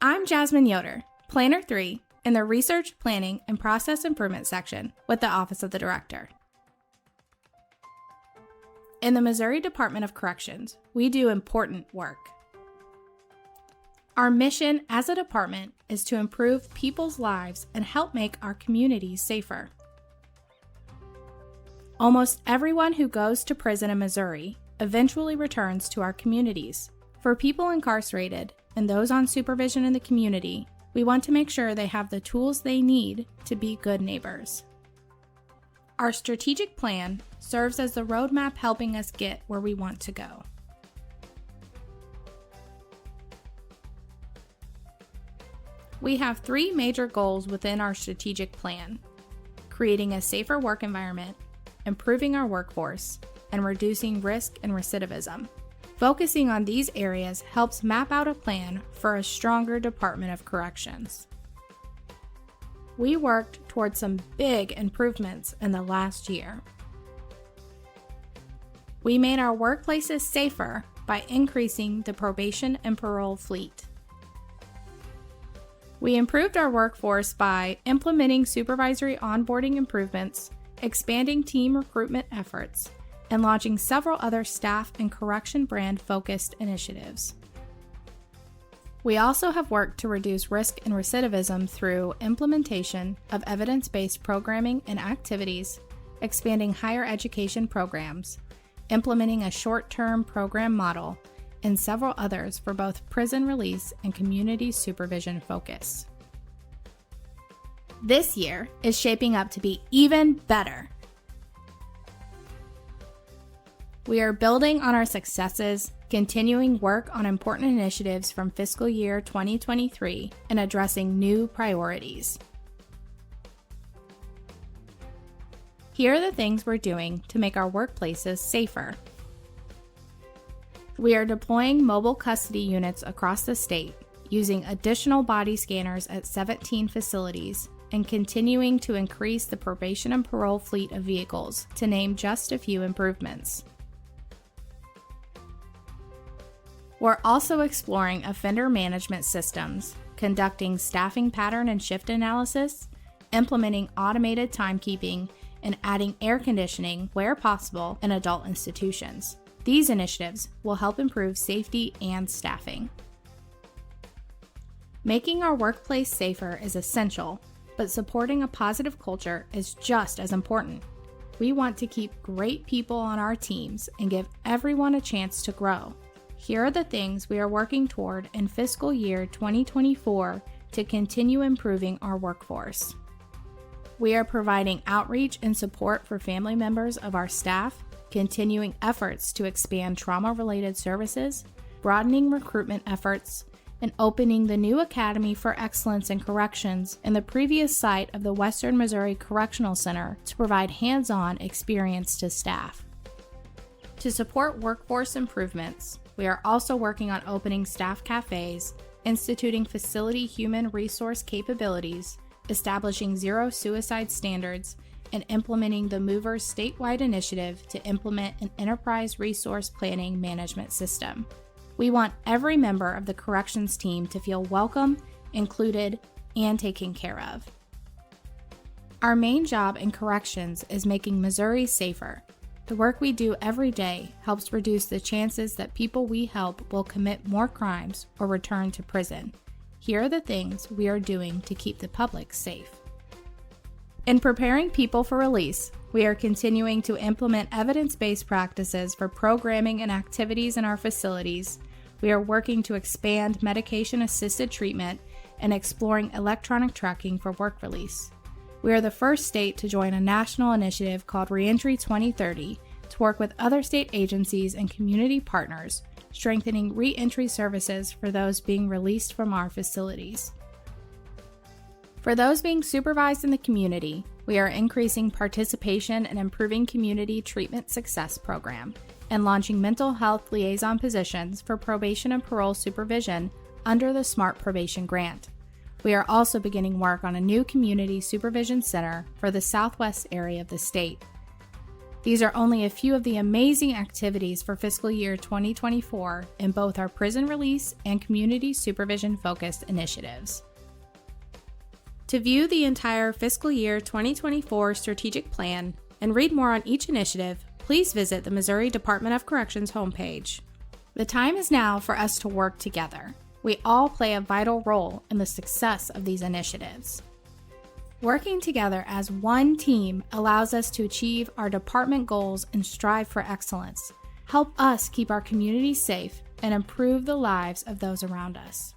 I'm Jasmine Yoder, Planner 3 in the Research, Planning, and Process Improvement section with the Office of the Director. In the Missouri Department of Corrections, we do important work. Our mission as a department is to improve people's lives and help make our communities safer. Almost everyone who goes to prison in Missouri eventually returns to our communities. For people incarcerated and those on supervision in the community, we want to make sure they have the tools they need to be good neighbors. Our strategic plan serves as the roadmap helping us get where we want to go. We have 3 major goals within our strategic plan: creating a safer work environment, improving our workforce, and reducing risk and recidivism. Focusing on these areas helps map out a plan for a stronger Department of Corrections. We worked towards some big improvements in the last year. We made our workplaces safer by increasing the probation and parole fleet. We improved our workforce by implementing supervisory onboarding improvements, expanding team recruitment efforts, and launching several other staff and correction brand-focused initiatives. We also have worked to reduce risk and recidivism through implementation of evidence-based programming and activities, expanding higher education programs, implementing a short-term program model, and several others for both prison release and community supervision focus. This year is shaping up to be even better. We are building on our successes, continuing work on important initiatives from fiscal year 2023, and addressing new priorities. Here are the things we're doing to make our workplaces safer. We are deploying mobile custody units across the state, using additional body scanners at 17 facilities, and continuing to increase the probation and parole fleet of vehicles, to name just a few improvements. We're also exploring offender management systems, conducting staffing pattern and shift analysis, implementing automated timekeeping, and adding air conditioning where possible in adult institutions. These initiatives will help improve safety and staffing. Making our workplace safer is essential, but supporting a positive culture is just as important. We want to keep great people on our teams and give everyone a chance to grow. Here are the things we are working toward in fiscal year 2024 to continue improving our workforce. We are providing outreach and support for family members of our staff, continuing efforts to expand trauma-related services, broadening recruitment efforts, and opening the new Academy for Excellence in Corrections in the previous site of the Western Missouri Correctional Center to provide hands-on experience to staff. To support workforce improvements, we are also working on opening staff cafes, instituting facility human resource capabilities, establishing zero suicide standards, and implementing the Movers statewide initiative to implement an enterprise resource planning management system. We want every member of the corrections team to feel welcome, included, and taken care of. Our main job in corrections is making Missouri safer. The work we do every day helps reduce the chances that people we help will commit more crimes or return to prison. Here are the things we are doing to keep the public safe. In preparing people for release, we are continuing to implement evidence-based practices for programming and activities in our facilities. We are working to expand medication-assisted treatment and exploring electronic tracking for work release. We are the first state to join a national initiative called Reentry 2030 to work with other state agencies and community partners, strengthening reentry services for those being released from our facilities. For those being supervised in the community, we are increasing participation and improving community treatment success program and launching mental health liaison positions for probation and parole supervision under the Smart Probation Grant. We are also beginning work on a new community supervision center for the southwest area of the state. These are only a few of the amazing activities for fiscal year 2024 in both our prison release and community supervision-focused initiatives. To view the entire fiscal year 2024 strategic plan and read more on each initiative, please visit the Missouri Department of Corrections homepage. The time is now for us to work together. We all play a vital role in the success of these initiatives. Working together as one team allows us to achieve our department goals and strive for excellence, help us keep our community safe, and improve the lives of those around us.